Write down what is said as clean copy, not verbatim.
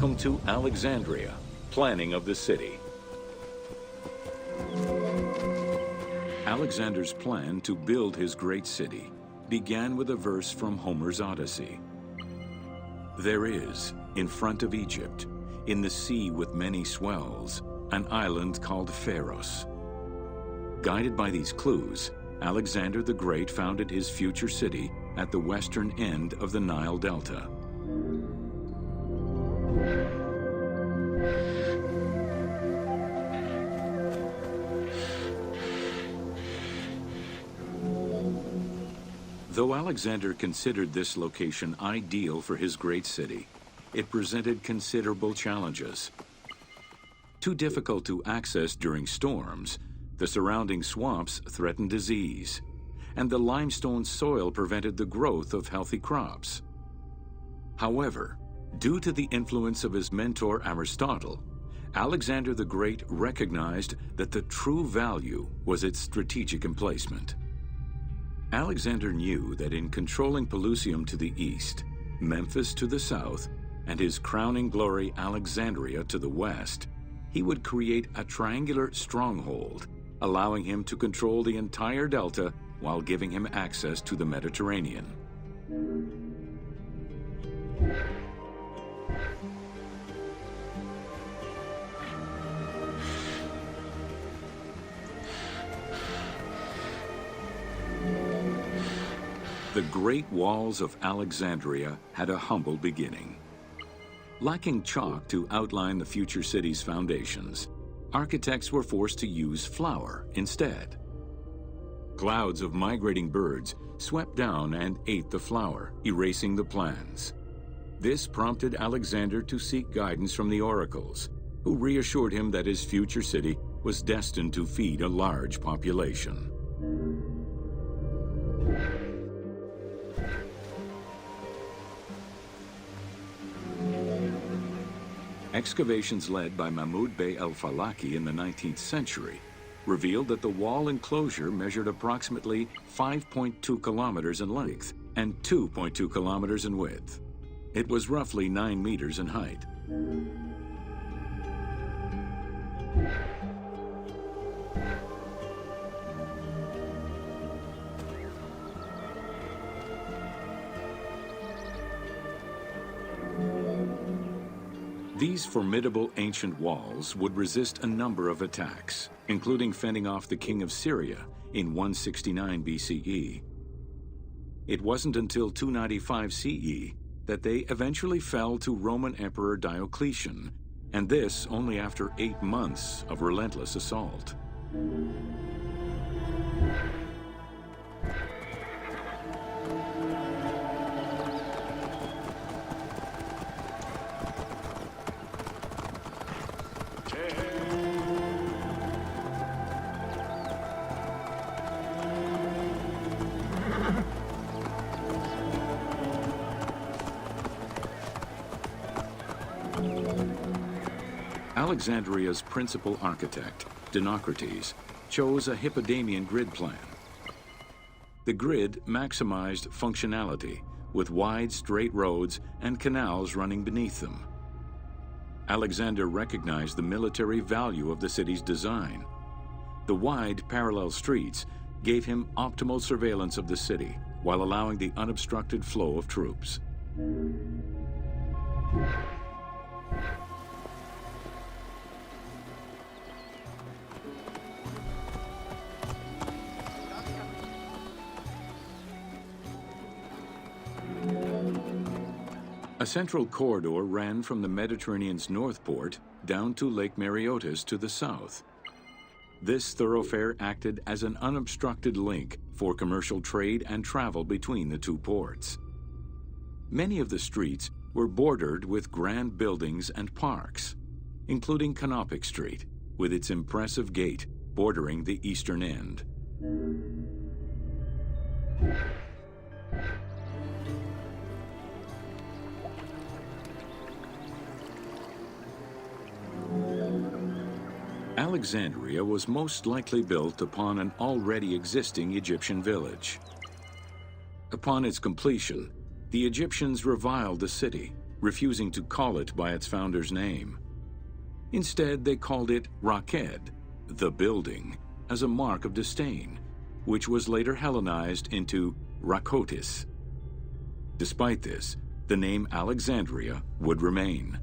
Welcome to Alexandria, planning of the city. Alexander's plan to build his great city began with a verse from Homer's Odyssey. There is, in front of Egypt, in the sea with many swells, an island called Pharos. Guided by these clues, Alexander the Great founded his future city at the western end of the Nile Delta. Though Alexander considered this location ideal for his great city, it presented considerable challenges. Too difficult to access during storms, the surrounding swamps threatened disease, and the limestone soil prevented the growth of healthy crops. However, due to the influence of his mentor Aristotle, Alexander the Great recognized that the true value was its strategic emplacement. Alexander knew that in controlling Pelusium to the east, Memphis to the south, and his crowning glory Alexandria to the west, he would create a triangular stronghold, allowing him to control the entire delta while giving him access to the Mediterranean. The great walls of Alexandria had a humble beginning. Lacking chalk to outline the future city's foundations, architects were forced to use flour instead. Clouds of migrating birds swept down and ate the flour, erasing the plans. This prompted Alexander to seek guidance from the oracles, who reassured him that his future city was destined to feed a large population. Excavations led by Mahmud Bey el-Falaki in the 19th century revealed that the wall enclosure measured approximately 5.2 kilometers in length and 2.2 kilometers in width. It was roughly 9 meters in height. These formidable ancient walls would resist a number of attacks, including fending off the king of Syria in 169 BCE. It wasn't until 295 CE that they eventually fell to Roman Emperor Diocletian, and this only after 8 months of relentless assault. Alexandria's principal architect, Dinocrates, chose a Hippodamian grid plan. The grid maximized functionality, with wide, straight roads and canals running beneath them. Alexander recognized the military value of the city's design. The wide, parallel streets gave him optimal surveillance of the city, while allowing the unobstructed flow of troops. A central corridor ran from the Mediterranean's north port down to Lake Mareotis to the south. This thoroughfare acted as an unobstructed link for commercial trade and travel between the two ports. Many of the streets were bordered with grand buildings and parks, including Canopic Street, with its impressive gate bordering the eastern end. Alexandria was most likely built upon an already existing Egyptian village. Upon its completion, the Egyptians reviled the city, refusing to call it by its founder's name. Instead, they called it Raked, the building, as a mark of disdain, which was later Hellenized into Rakotis. Despite this, the name Alexandria would remain.